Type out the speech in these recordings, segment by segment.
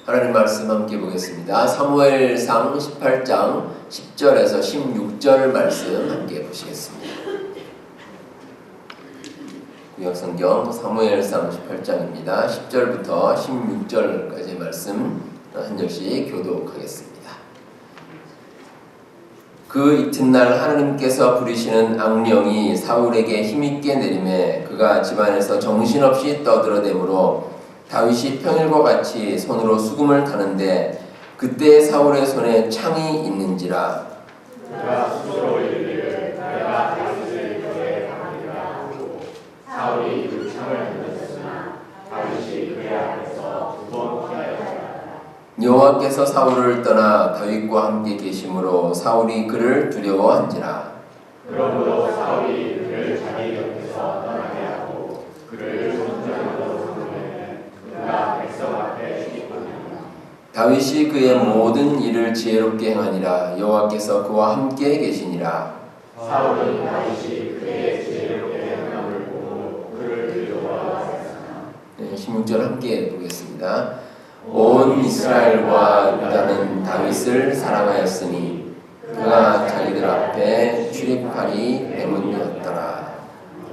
하나님 말씀 함께 보겠습니다. 사무엘상 18장 10절에서 16절 말씀 함께 보시겠습니다. 구약성경 사무엘상 18장입니다. 10절부터 16절까지의 말씀 한 절씩 교독하겠습니다. 그 이튿날 하나님께서 부리시는 악령이 사울에게 힘있게 내림에 그가 집안에서 정신없이 떠들어대므로 다윗이 평일과 같이 손으로 수금을 타는데 그때 사울의 손에 창이 있는지라. 그가 스스로 이르기를 내가 다윗을 그의 강하리라 하고 사울이 그 창을 던졌으나 다윗이 그의 앞에서 2번 피하였더라. 여호와께서 사울을 떠나 다윗과 함께 계심으로 사울이 그를 두려워한지라. 그러므로 사울이 그를 자기 곁에서 떠나게 하고 그를 손잡이로 삼으면 그가 백성 앞에 죽이거니와. 다윗이 그의 모든 일을 지혜롭게 행하니라. 여호와께서 그와 함께 계시니라. 사울은 다윗이 그의 지혜롭게 행함을 보고 그를 두려워하였으나. 16절 함께 보겠습니다. 온 이스라엘과 유다는 다윗을 사랑하였으니 그가 자기들 앞에 출입하리 때문이었더라.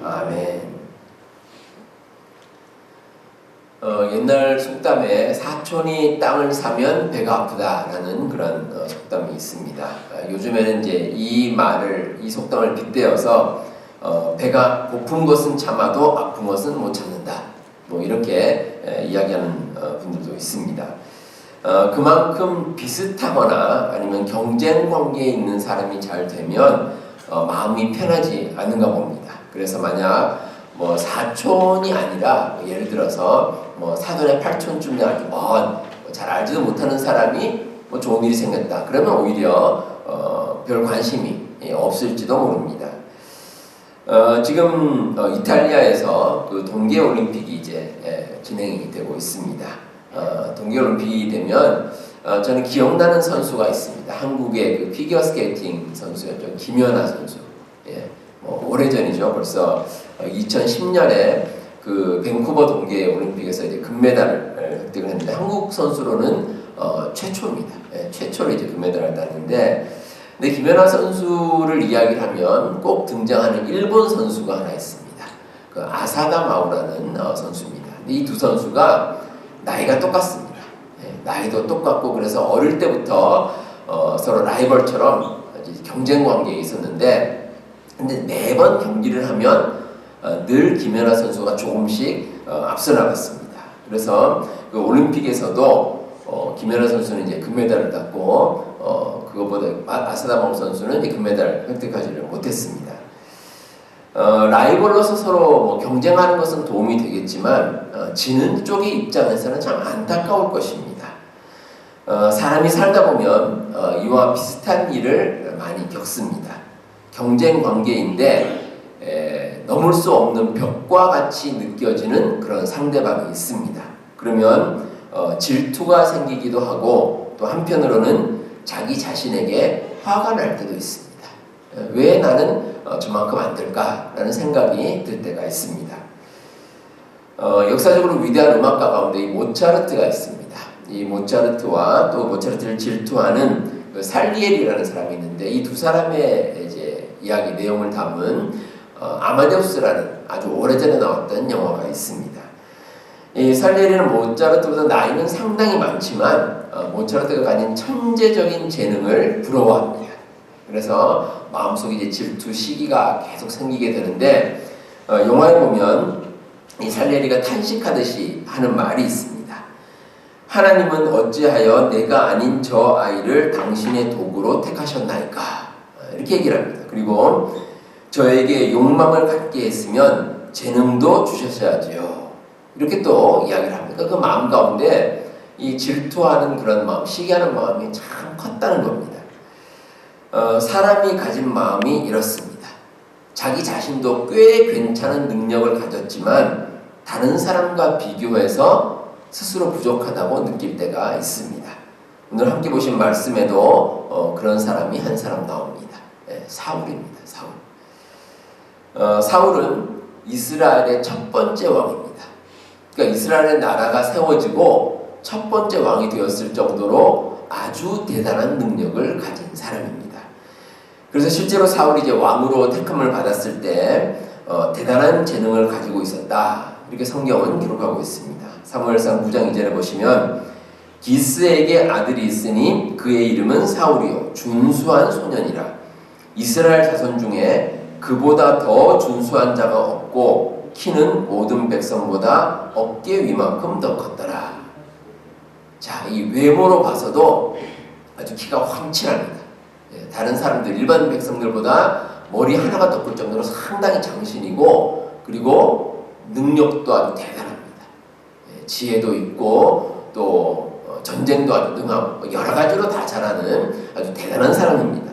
아멘. 옛날 속담에 사촌이 땅을 사면 배가 아프다라는 그런 속담이 있습니다. 요즘에는 이제 이 속담을 빗대어서 배가 고픈 것은 참아도 아픈 것은 못 참는다. 뭐 이렇게 이야기하는 분들도 있습니다. 그만큼 비슷하거나 아니면 경쟁 관계에 있는 사람이 잘 되면 마음이 편하지 않은가 봅니다. 그래서 만약 뭐 사촌이 아니라 예를 들어서 뭐 사돈의 팔촌쯤 되는 먼 잘 알지도 못하는 사람이 뭐 좋은 일이 생겼다. 그러면 오히려 별 관심이 없을지도 모릅니다. 지금 이탈리아에서 그 동계올림픽이 이제 진행이 되고 있습니다. 동계올림픽이 되면 저는 기억나는 선수가 있습니다. 한국의 그 피겨스케이팅 선수였죠. 김연아 선수. 오래전이죠. 벌써 2010년에 그 밴쿠버 동계올림픽에서 이제 금메달을 획득을 했는데 한국 선수로는 최초입니다. 최초로 이제 금메달을 땄는데. 근데 김연아 선수를 이야기하면 꼭 등장하는 일본 선수가 하나 있습니다. 그 아사다 마오라는 선수입니다. 이 두 선수가 나이가 똑같습니다. 나이도 똑같고 그래서 어릴 때부터 서로 라이벌처럼 경쟁 관계에 있었는데, 근데 매번 경기를 하면 늘 김연아 선수가 조금씩 앞서 나갔습니다. 그래서 그 올림픽에서도 김연아 선수는 이제 금메달을 땄고 그거보다 아사다 마오 선수는 이제 금메달을 획득하지를 못했습니다. 라이벌로서 서로 뭐 경쟁하는 것은 도움이 되겠지만 지는 쪽의 입장에서는 참 안타까울 것입니다. 사람이 살다 보면 이와 비슷한 일을 많이 겪습니다. 경쟁 관계인데 넘을 수 없는 벽과 같이 느껴지는 그런 상대방이 있습니다. 그러면 질투가 생기기도 하고 또 한편으로는 자기 자신에게 화가 날 때도 있습니다. 왜 나는 저만큼 안 될까라는 생각이 들 때가 있습니다. 역사적으로 위대한 음악가 가운데 이 모차르트가 있습니다. 이 모차르트와 또 모차르트를 질투하는 그 살리에리라는 사람이 있는데 이 두 사람의 이제 이야기 내용을 담은 아마데우스라는 아주 오래전에 나왔던 영화가 있습니다. 이 살리에리는 모차르트보다 나이는 상당히 많지만 모차르트가 가진 천재적인 재능을 부러워합니다. 그래서 마음속에 이제 질투 시기가 계속 생기게 되는데 영화에 보면 이 살리에리가 탄식하듯이 하는 말이 있습니다. 하나님은 어찌하여 내가 아닌 저 아이를 당신의 도구로 택하셨나이까? 이렇게 얘기를 합니다. 그리고 저에게 욕망을 갖게 했으면 재능도 주셨어야지요. 이렇게 또 이야기를 합니다. 그 마음 가운데 이 질투하는 그런 마음, 시기하는 마음이 참 컸다는 겁니다. 사람이 가진 마음이 이렇습니다. 자기 자신도 꽤 괜찮은 능력을 가졌지만 다른 사람과 비교해서 스스로 부족하다고 느낄 때가 있습니다. 오늘 함께 보신 말씀에도 그런 사람이 한 사람 나옵니다. 사울입니다. 사울은 이스라엘의 첫 번째 왕입니다. 그러니까 이스라엘의 나라가 세워지고 첫 번째 왕이 되었을 정도로 아주 대단한 능력을 가진 사람입니다. 그래서 실제로 사울이 이제 왕으로 택함을 받았을 때 대단한 재능을 가지고 있었다. 이렇게 성경은 기록하고 있습니다. 사무엘상 9장 2절에 보시면 기스에게 아들이 있으니 그의 이름은 사울이요 준수한 소년이라. 이스라엘 자손 중에 그보다 더 준수한 자가 없고 키는 모든 백성보다 어깨 위만큼 더 컸더라. 자, 이 외모로 봐서도 아주 키가 황칠합니다. 다른 사람들, 일반 백성들보다 머리 하나가 덮을 정도로 상당히 장신이고, 그리고 능력도 아주 대단합니다. 지혜도 있고 또 전쟁도 아주 능하고 여러 가지로 다 잘하는 아주 대단한 사람입니다.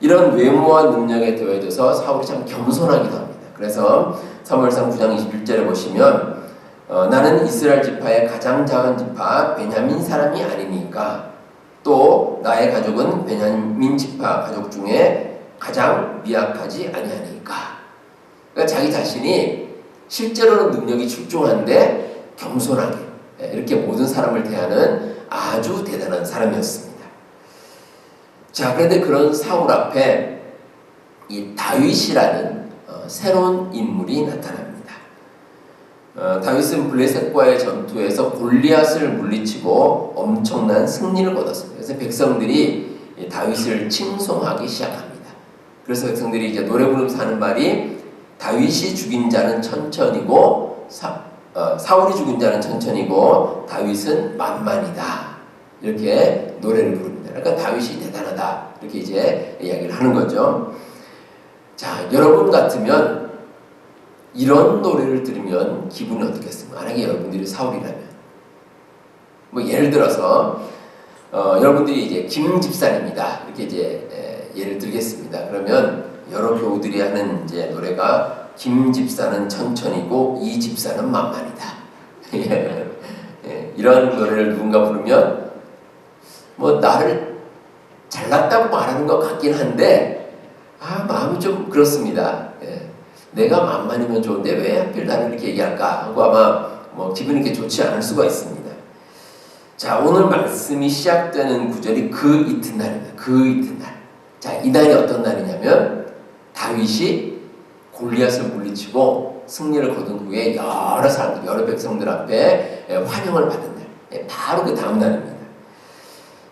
이런 외모와 능력에 더해져서 사울이 참 겸손하기도 합니다. 그래서 사무엘상 9장 21절에 보시면 나는 이스라엘 지파의 가장 작은 지파 베냐민 사람이 아니니까 또 나의 가족은 베냐민 지파 가족 중에 가장 미약하지 아니하니까. 그러니까 자기 자신이 실제로는 능력이 출중한데 겸손하게 이렇게 모든 사람을 대하는 아주 대단한 사람이었습니다. 자, 그런데 그런 사울 앞에 이 다윗이라는 새로운 인물이 나타납니다. 다윗은 블레셋과의 전투에서 골리앗을 물리치고 엄청난 승리를 거뒀습니다. 그래서 백성들이 다윗을 칭송하기 시작합니다. 그래서 백성들이 이제 노래 부르면서 하는 말이 다윗이 죽인 자는 천천히고 사울이 죽인 자는 천천히고 다윗은 만만이다. 이렇게 노래를 부릅니다. 그러니까 다윗이 대단하다. 이렇게 이제 이야기를 하는 거죠. 자, 여러분 같으면 이런 노래를 들으면 기분이 어떻겠습니까? 만약에 여러분들이 사울이라면. 뭐 예를 들어서 여러분들이 이제 김 집사입니다. 이렇게 이제 예를 들겠습니다. 그러면 여러 교우들이 하는 이제 노래가 김 집사는 천천히고 이 집사는 만만이다. 이런 노래를 누군가 부르면 뭐 나를 잘났다고 말하는 것 같긴 한데 마음이 좀 그렇습니다. 내가 만만이면 좋은데 왜 하필 나를 이렇게 얘기할까 하고 아마 뭐 기분이 이렇게 좋지 않을 수가 있습니다. 자, 오늘 말씀이 시작되는 구절이 그 이튿날입니다. 그 이튿날. 자, 이 날이 어떤 날이냐면 다윗이 골리앗을 물리치고 승리를 거둔 후에 여러 사람들, 여러 백성들 앞에 환영을 받은 날. 바로 그 다음 날입니다.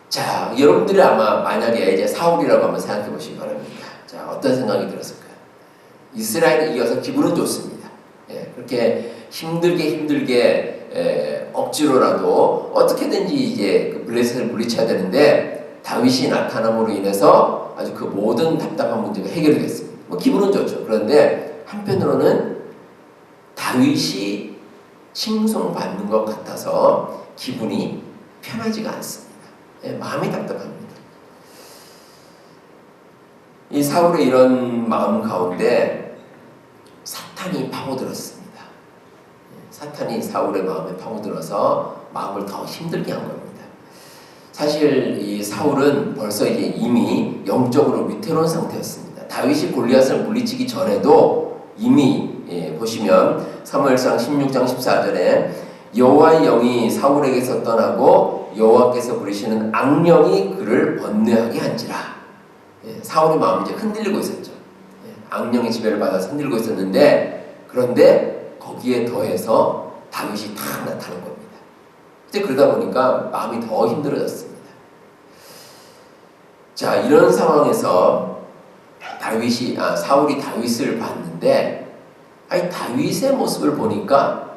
자, 여러분들이 아마 만약에 이제 사울이라고 한번 생각해 보시기 바랍니다. 자, 어떤 생각이 들었을까요? 이스라엘이 이겨서 기분은 좋습니다. 그렇게 힘들게 억지로라도 어떻게든지 이제 그 블레셋을 물리쳐야 되는데 다윗이 나타남으로 인해서 아주 그 모든 답답한 문제가 해결이 됐습니다. 뭐 기분은 좋죠. 그런데 한편으로는 다윗이 칭송받는 것 같아서 기분이 편하지가 않습니다. 마음이 답답합니다. 이 사울의 이런 마음 가운데 사탄이 파고들었습니다. 사탄이 사울의 마음에 파고들어서 마음을 더 힘들게 한 겁니다. 사실 이 사울은 벌써 이제 이미 영적으로 위태로운 상태였습니다. 다윗이 골리앗을 물리치기 전에도 이미 보시면 사무엘상 16장 14절에 여호와의 영이 사울에게서 떠나고 여호와께서 부리시는 악령이 그를 번뇌하게 한지라. 사울의 마음이 이제 흔들리고 있었죠. 악령의 지배를 받아서 흔들리고 있었는데 그런데 거기에 더해서 다윗이 탁 나타난 겁니다. 이제 그러다 보니까 마음이 더 힘들어졌습니다. 자, 이런 상황에서 사울이 다윗을 봤는데 다윗의 모습을 보니까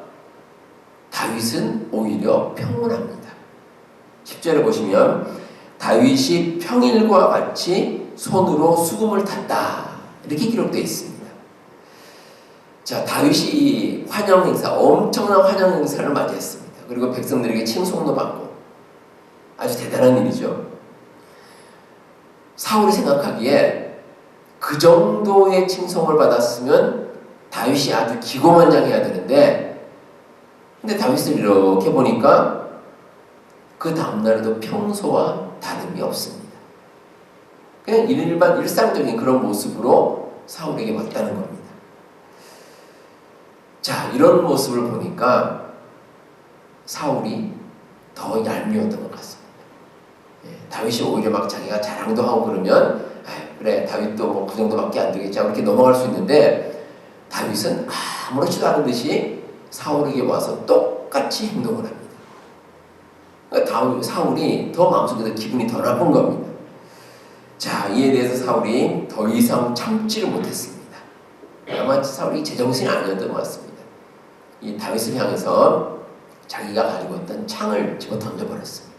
다윗은 오히려 평온합니다. 10절에 보시면 다윗이 평일과 같이 손으로 수금을 탔다. 이렇게 기록되어 있습니다. 자, 다윗이 환영 행사, 엄청난 환영 행사를 맞이했습니다. 그리고 백성들에게 칭송도 받고 아주 대단한 일이죠. 사울이 생각하기에 그 정도의 칭송을 받았으면 다윗이 아주 기고만장해야 되는데 근데 다윗을 이렇게 보니까 그 다음날에도 평소와 다름이 없습니다. 그냥 일상적인 그런 모습으로 사울에게 왔다는 겁니다. 자, 이런 모습을 보니까 사울이 더 얄미웠던 것 같습니다. 다윗이 오히려 막 자기가 자랑도 하고 그러면 그래 다윗도 뭐 그 정도밖에 안 되겠지 이렇게 넘어갈 수 있는데 다윗은 아무렇지도 않은 듯이 사울에게 와서 똑같이 행동을 합니다. 그러니까 사울이 더 마음속에서 기분이 더 나쁜 겁니다. 자, 이에 대해서 사울이 더 이상 참지를 못했습니다. 아마 사울이 제정신이 아니었던 것 같습니다. 이 다윗을 향해서 자기가 가지고 있던 창을 집어 던져버렸습니다.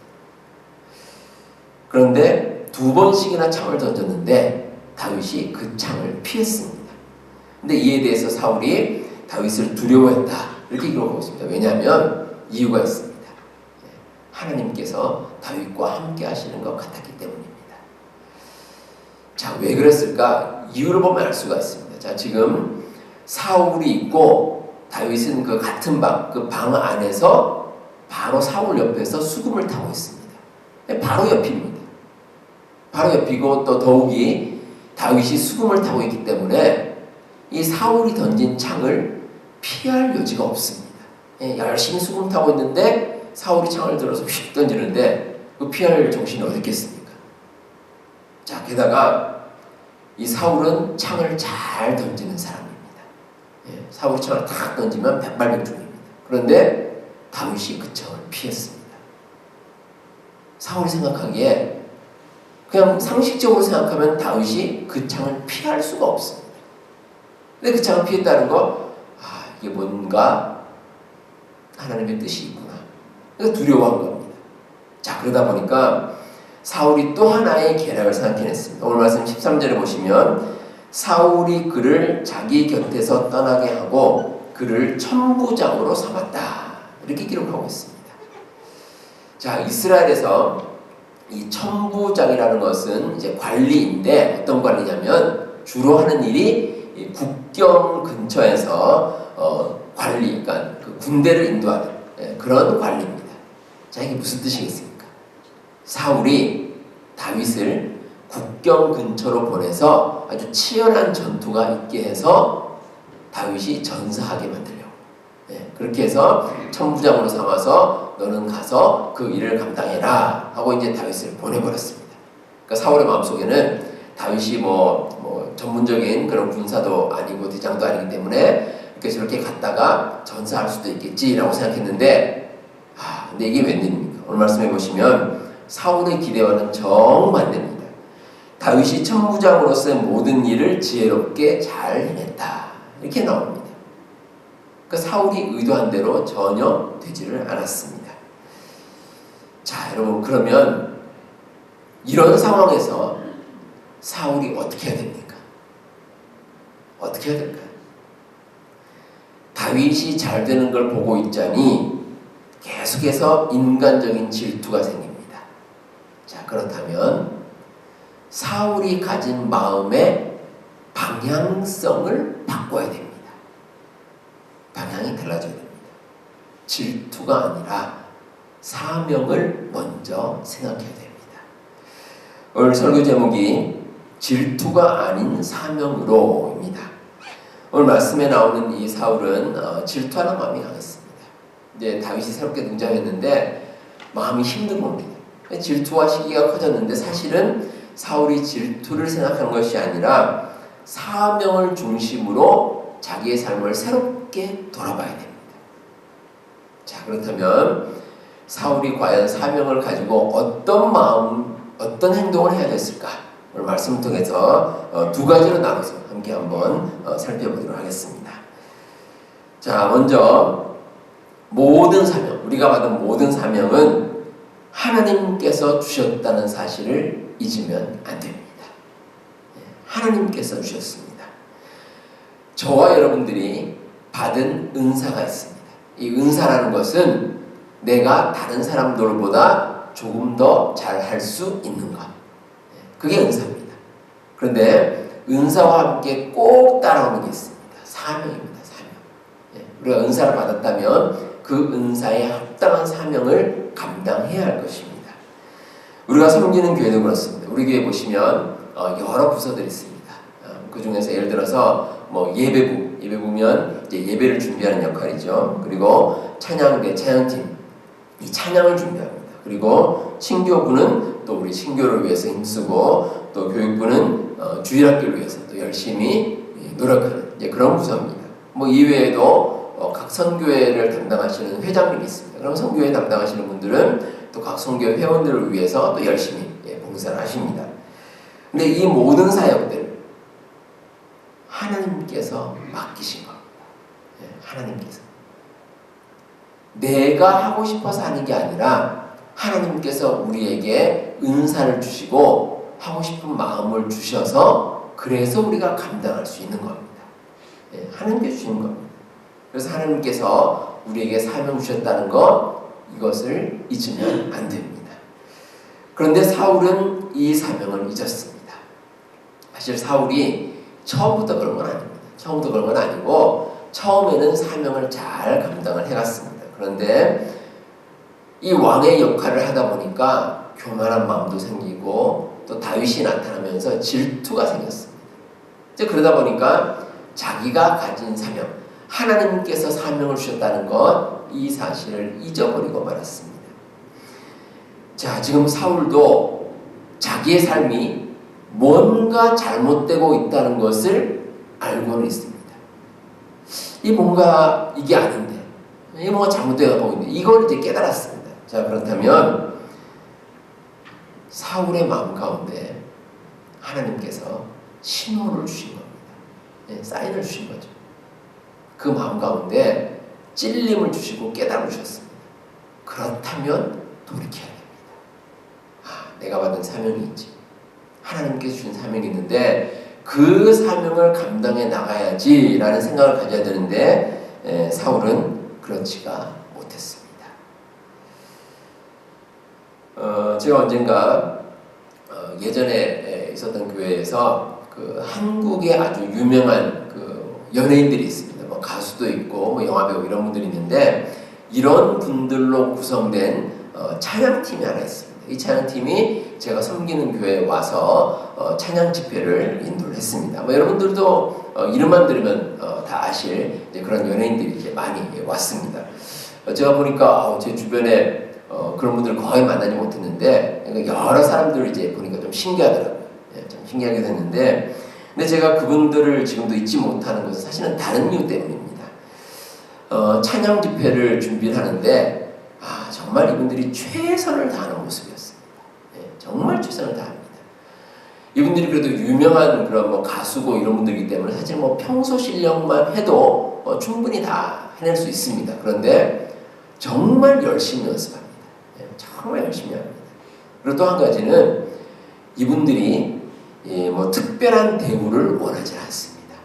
그런데 2번씩이나 창을 던졌는데 다윗이 그 창을 피했습니다. 근데 이에 대해서 사울이 다윗을 두려워했다 이렇게 기록하고 있습니다. 왜냐하면 이유가 있습니다. 하나님께서 다윗과 함께 하시는 것 같았기 때문입니다. 자, 왜 그랬을까? 이유를 보면 알 수가 있습니다. 자, 지금 사울이 있고 다윗은 그 같은 방, 그 방 안에서 바로 사울 옆에서 수금을 타고 있습니다. 바로 옆입니다. 바로 옆이고 또 더욱이 다윗이 수금을 타고 있기 때문에 이 사울이 던진 창을 피할 여지가 없습니다. 열심히 수금 타고 있는데 사울이 창을 들어서 휙 던지는데 그 피할 정신이 어디 있겠습니까? 자, 게다가 이 사울은 창을 잘 던지는 사람입니다. 사울이 창을 탁 던지면 백발백중입니다. 그런데 다윗이 그 창을 피했습니다. 사울이 생각하기에 그냥 상식적으로 생각하면 다윗이 그 창을 피할 수가 없습니다. 근데 그 창을 피했다는 거, 이게 뭔가 하나님의 뜻이 있구나. 그래서 두려워한 겁니다. 자, 그러다 보니까 사울이 또 하나의 계략을 생각해냈습니다. 오늘 말씀 13절에 보시면 사울이 그를 자기 곁에서 떠나게 하고 그를 천부장으로 삼았다. 이렇게 기록하고 있습니다. 자, 이스라엘에서 이 천부장이라는 것은 이제 관리인데 어떤 관리냐면 주로 하는 일이 국경 근처에서 관리, 그러니까 그 군대를 인도하는 그런 관리입니다. 자, 이게 무슨 뜻이겠습니까? 사울이 다윗을 국경 근처로 보내서 아주 치열한 전투가 있게 해서 다윗이 전사하게 만들려고. 그렇게 해서 천부장으로 삼아서 너는 가서 그 일을 감당해라 하고 이제 다윗을 보내버렸습니다. 그러니까 사울의 마음속에는 다윗이 뭐 전문적인 그런 군사도 아니고 대장도 아니기 때문에 이렇게 저렇게 갔다가 전사할 수도 있겠지라고 생각했는데 근데 이게 웬일입니까? 오늘 말씀해 보시면 사울의 기대와는 정반대입니다. 다윗이 천부장으로서의 모든 일을 지혜롭게 잘 해냈다 이렇게 나옵니다. 그러니까 사울이 의도한 대로 전혀 되지를 않았습니다. 자, 여러분, 그러면 이런 상황에서 사울이 어떻게 해야 됩니까? 어떻게 해야 될까요? 다윗이 잘 되는 걸 보고 있자니 계속해서 인간적인 질투가 생깁니다. 자, 그렇다면 사울이 가진 마음의 방향성을 바꿔야 됩니다. 방향이 달라져야 됩니다. 질투가 아니라 사명을 먼저 생각해야 됩니다. 오늘 설교 제목이 질투가 아닌 사명으로입니다. 오늘 말씀에 나오는 이 사울은 질투하는 마음이 강했습니다. 이제 다윗이 새롭게 등장했는데 마음이 힘든 겁니다. 질투와 시기가 커졌는데 사실은 사울이 질투를 생각하는 것이 아니라 사명을 중심으로 자기의 삶을 새롭게 돌아봐야 됩니다. 자, 그렇다면 사울이 과연 사명을 가지고 어떤 마음, 어떤 행동을 해야 됐을까? 오늘 말씀을 통해서 두 가지로 나눠서 함께 한번 살펴보도록 하겠습니다. 자, 먼저 모든 사명, 우리가 받은 모든 사명은 하나님께서 주셨다는 사실을 잊으면 안 됩니다. 하나님께서 주셨습니다. 저와 여러분들이 받은 은사가 있습니다. 이 은사라는 것은 내가 다른 사람들보다 조금 더 잘할 수 있는 것. 그게 은사입니다. 그런데 은사와 함께 꼭 따라오는 게 있습니다. 사명입니다. 사명. 우리가 은사를 받았다면 그 은사에 합당한 사명을 감당해야 할 것입니다. 우리가 섬기는 교회도 그렇습니다. 우리 교회 보시면 여러 부서들이 있습니다. 그 중에서 예를 들어서 예배부면 이제 예배를 준비하는 역할이죠. 그리고 찬양대, 찬양팀, 이 찬양을 준비합니다. 그리고 친교부는 또 우리 친교를 위해서 힘쓰고 또 교육부는 주일학교를 위해서 또 열심히 노력하는 그런 부서입니다. 뭐 이외에도 각 선교회를 담당하시는 회장님이 있습니다. 그럼 선교회 담당하시는 분들은 또 각 선교회 회원들을 위해서 또 열심히 봉사를 하십니다. 근데 이 모든 사역들 하나님께서 맡기신 겁니다. 하나님께서. 내가 하고 싶어서 하는 게 아니라 하나님께서 우리에게 은사를 주시고 하고 싶은 마음을 주셔서 그래서 우리가 감당할 수 있는 겁니다. 하나님께 주시는 겁니다. 그래서 하나님께서 우리에게 사명 주셨다는 것, 이것을 잊으면 안 됩니다. 그런데 사울은 이 사명을 잊었습니다. 사실 사울이 처음부터 그런 건 아닙니다. 처음부터 그런 건 아니고 처음에는 사명을 잘 감당을 해갔습니다. 그런데 이 왕의 역할을 하다 보니까 교만한 마음도 생기고 또 다윗이 나타나면서 질투가 생겼습니다. 이제 그러다 보니까 자기가 가진 사명, 하나님께서 사명을 주셨다는 것, 이 사실을 잊어버리고 말았습니다. 자, 지금 사울도 자기의 삶이 뭔가 잘못되고 있다는 것을 알고는 있습니다. 뭔가 이게 아닌데, 뭔가 잘못되고 있는데, 이걸 이제 깨달았습니다. 자, 그렇다면 사울의 마음 가운데 하나님께서 신호를 주신 겁니다. 사인을 주신 거죠. 그 마음 가운데 찔림을 주시고 깨달음을 주셨습니다. 그렇다면 돌이켜야 됩니다. 내가 받은 사명이 있지. 하나님께서 주신 사명이 있는데 그 사명을 감당해 나가야지 라는 생각을 가져야 되는데 사울은 그렇지가 못했습니다. 제가 언젠가 예전에 있었던 교회에서 그 한국의 아주 유명한 그 연예인들이 있습니다. 뭐 가수도 있고 뭐 영화배우 이런 분들이 있는데 이런 분들로 구성된 찬양팀이 하나 있습니다. 이 찬양팀이 제가 섬기는 교회에 와서 찬양 집회를 인도를 했습니다. 뭐 여러분들도 이름만 들으면 다 아실 그런 연예인들이 이제 많이 왔습니다. 제가 보니까 제 주변에 그런 분들 거의 만나지 못했는데 여러 사람들을 이제 보니까 좀 신기하더라고요. 좀 신기하게 됐는데 근데 제가 그분들을 지금도 잊지 못하는 것은 사실은 다른 이유 때문입니다. 찬양 집회를 준비를 하는데 정말 이분들이 최선을 다하는 모습이었습니다. 정말 최선을 다합니다. 이분들이 그래도 유명한 그런 뭐 가수고 이런 분들이기 때문에 사실 뭐 평소 실력만 해도 충분히 다 해낼 수 있습니다. 그런데 정말 열심히 연습합니다. 정말 열심히 합니다. 그리고 또 한 가지는 이분들이 뭐 특별한 대우를 원하지 않습니다.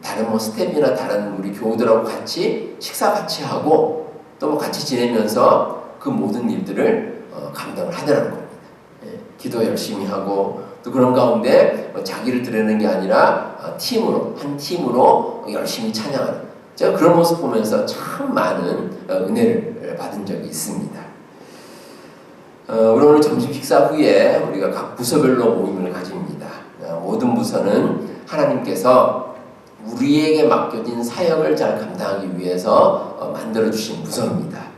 다른 뭐 스텝이나 다른 우리 교우들하고 같이 식사 같이 하고 또 뭐 같이 지내면서 그 모든 일들을 감당을 하더라는 겁니다. 기도 열심히 하고 또 그런 가운데 자기를 드러내는 게 아니라 한 팀으로 열심히 찬양하는 제가 그런 모습 보면서 참 많은 은혜를 받은 적이 있습니다. 우리 오늘 점심 식사 후에 우리가 각 부서별로 모임을 가집니다. 모든 부서는 하나님께서 우리에게 맡겨진 사역을 잘 감당하기 위해서 만들어주신 부서입니다.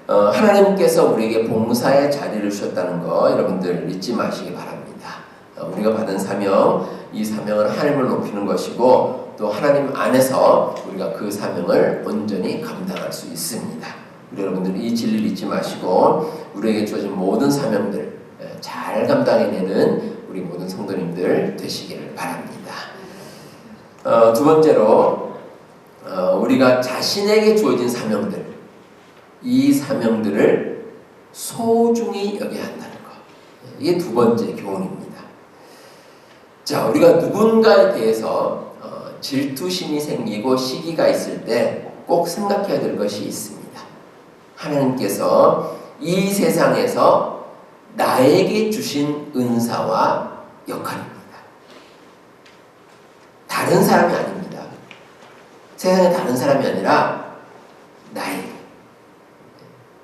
하나님께서 우리에게 봉사의 자리를 주셨다는 거 여러분들 잊지 마시기 바랍니다. 우리가 받은 사명, 이 사명은 하나님을 높이는 것이고 또 하나님 안에서 우리가 그 사명을 온전히 감당할 수 있습니다. 우리 여러분들 이 진리를 잊지 마시고 우리에게 주어진 모든 사명들 잘 감당해내는 우리 모든 성도님들 되시기를 바랍니다. 두 번째로 우리가 자신에게 주어진 사명들, 이 사명들을 소중히 여겨야 한다는 것. 이게 두 번째 교훈입니다. 자, 우리가 누군가에 대해서 질투심이 생기고 시기가 있을 때 꼭 생각해야 될 것이 있습니다. 하나님께서 이 세상에서 나에게 주신 은사와 역할입니다. 다른 사람이 아닙니다. 세상에 다른 사람이 아니라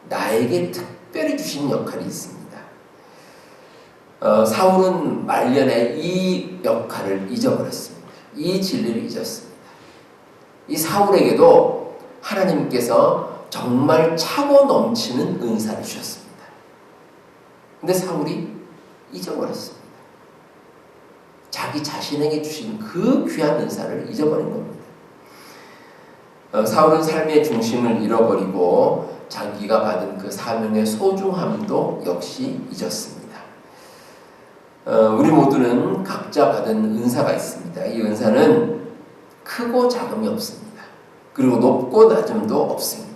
나에게 특별히 주신 역할이 있습니다. 사울은 말년에 이 역할을 잊어버렸습니다. 이 진리를 잊었습니다. 이 사울에게도 하나님께서 정말 차고 넘치는 은사를 주셨습니다. 근데 사울이 잊어버렸습니다. 자기 자신에게 주신 그 귀한 은사를 잊어버린 겁니다. 사울은 삶의 중심을 잃어버리고 자기가 받은 그 사명의 소중함도 역시 잊었습니다. 우리 모두는 각자 받은 은사가 있습니다. 이 은사는 크고 작음이 없습니다. 그리고 높고 낮음도 없습니다.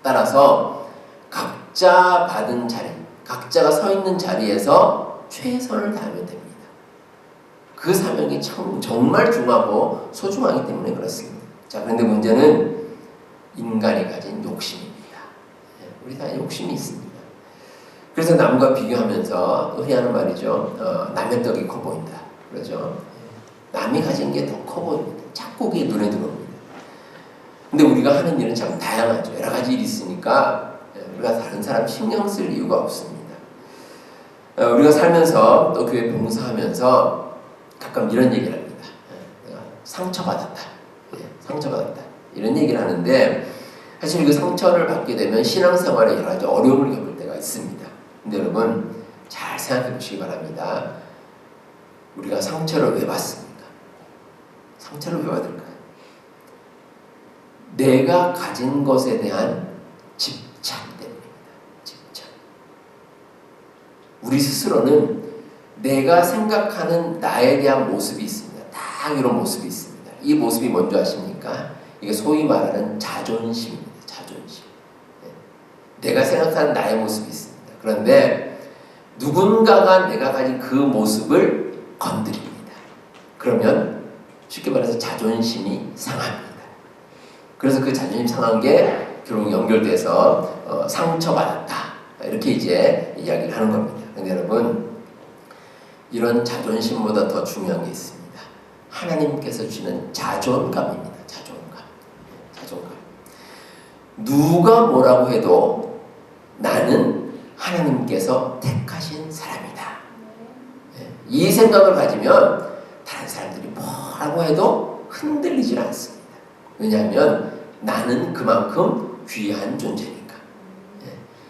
따라서 각자 받은 자리, 각자가 서 있는 자리에서 최선을 다하면 됩니다. 그 사명이 정말 중하고 소중하기 때문에 그렇습니다. 자, 그런데 문제는 인간이 가진 욕심입니다. 우리 다 욕심이 있습니다. 그래서 남과 비교하면서 흔히 하는 말이죠. 남의 떡이 커 보인다. 그러죠. 남이 가진 게 더 커 보입니다. 자꾸 그게 눈에 들어옵니다. 근데 우리가 하는 일은 참 다양하죠. 여러 가지 일이 있으니까 우리가 다른 사람 신경 쓸 이유가 없습니다. 우리가 살면서 또 교회 봉사하면서 가끔 이런 얘기를 합니다. 내가 상처받았다. 상처받았다. 이런 얘기를 하는데 사실 그 상처를 받게 되면 신앙생활에 여러 가지 어려움을 겪을 때가 있습니다. 근데 여러분 잘 생각해 보시기 바랍니다. 우리가 상처를 왜 받습니까? 상처를 왜 받을까요? 내가 가진 것에 대한 집착 때문입니다. 집착. 우리 스스로는 내가 생각하는 나에 대한 모습이 있습니다. 딱 이런 모습이 있습니다. 이 모습이 뭔지 아십니까? 이게 소위 말하는 자존심입니다. 자존심. 내가 생각하는 나의 모습이 있습니다. 그런데 누군가가 내가 가진 그 모습을 건드립니다. 그러면 쉽게 말해서 자존심이 상합니다. 그래서 그 자존심 상한 게 결국 연결돼서 상처받았다. 이렇게 이제 이야기를 하는 겁니다. 그런데 여러분 이런 자존심보다 더 중요한 게 있습니다. 하나님께서 주시는 자존감입니다. 자존감. 누가 뭐라고 해도 나는 하나님께서 택하신 사람이다. 이 생각을 가지면 다른 사람들이 뭐라고 해도 흔들리질 않습니다. 왜냐하면 나는 그만큼 귀한 존재니까.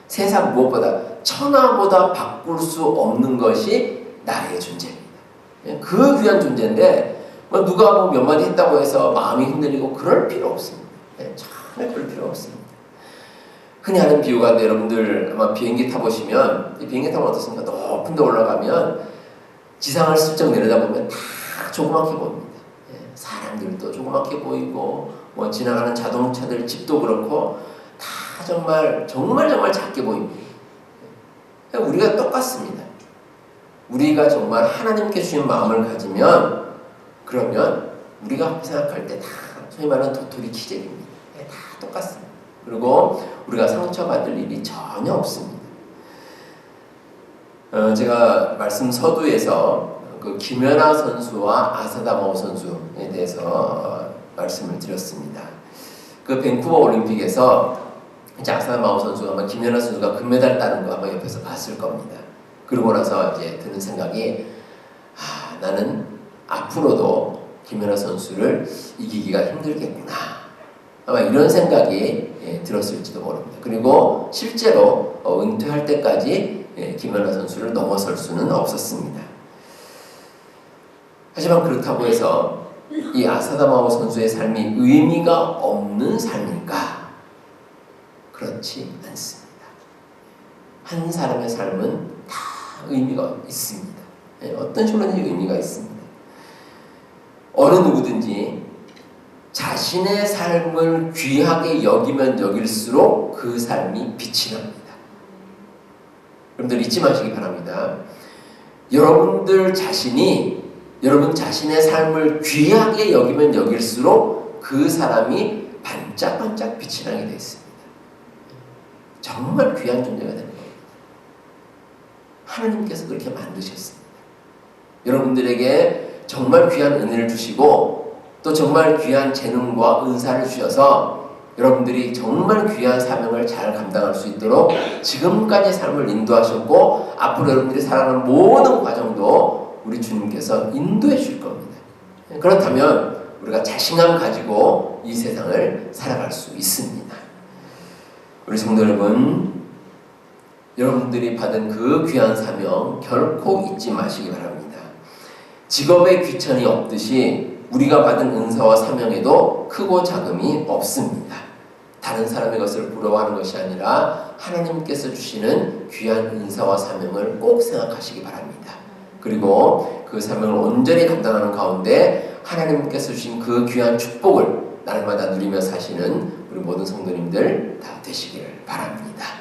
세상 무엇보다 천하보다 바꿀 수 없는 것이 나의 존재입니다. 그 귀한 존재인데 누가 몇 마디 했다고 해서 마음이 흔들리고 그럴 필요 없습니다. 전혀 그럴 필요 없습니다. 흔히 하는 비유가 여러분들 아마 비행기 타보시면 비행기 타면 어떻습니까? 높은 데 올라가면 지상을 슬쩍 내려다보면 다 조그맣게 보입니다. 사람들도 조그맣게 보이고 지나가는 자동차들 집도 그렇고 다 정말 작게 보입니다. 우리가 똑같습니다. 우리가 정말 하나님께 주신 마음을 가지면 그러면 우리가 생각할 때 다 소위 말하는 도토리 키재기입니다. 다 똑같습니다. 그리고 우리가 상처받을 일이 전혀 없습니다. 제가 말씀 서두에서 그 김연아 선수와 아사다마오 선수에 대해서 말씀을 드렸습니다. 그 밴쿠버 올림픽에서 이제 아사다마오 선수가 아마 김연아 선수가 금메달 따는 거 아마 옆에서 봤을 겁니다. 그러고 나서 이제 드는 생각이 나는 앞으로도 김연아 선수를 이기기가 힘들겠구나. 아마 이런 생각이 들었을지도 모릅니다. 그리고 실제로 은퇴할 때까지 김연아 선수를 넘어설 수는 없었습니다. 하지만 그렇다고 해서 이 아사다마오 선수의 삶이 의미가 없는 삶인가? 그렇지 않습니다. 한 사람의 삶은 다 의미가 있습니다. 어떤 식으로든지 의미가 있습니다. 어느 누구든지 자신의 삶을 귀하게 여기면 여길수록 그 삶이 빛이 납니다. 여러분들 잊지 마시기 바랍니다. 여러분 자신의 삶을 귀하게 여기면 여길수록 그 사람이 반짝반짝 빛이 나게 되어 있습니다. 정말 귀한 존재가 되는 겁니다. 하나님께서 그렇게 만드셨습니다. 여러분들에게 정말 귀한 은혜를 주시고 또 정말 귀한 재능과 은사를 주셔서 여러분들이 정말 귀한 사명을 잘 감당할 수 있도록 지금까지 삶을 인도하셨고 앞으로 여러분들이 살아가는 모든 과정도 우리 주님께서 인도해 주실 겁니다. 그렇다면 우리가 자신감 가지고 이 세상을 살아갈 수 있습니다. 우리 성도 여러분, 여러분들이 받은 그 귀한 사명 결코 잊지 마시기 바랍니다. 직업에 귀천이 없듯이 우리가 받은 은사와 사명에도 크고 작음이 없습니다. 다른 사람의 것을 부러워하는 것이 아니라 하나님께서 주시는 귀한 은사와 사명을 꼭 생각하시기 바랍니다. 그리고 그 사명을 온전히 감당하는 가운데 하나님께서 주신 그 귀한 축복을 날마다 누리며 사시는 우리 모든 성도님들 다 되시기를 바랍니다.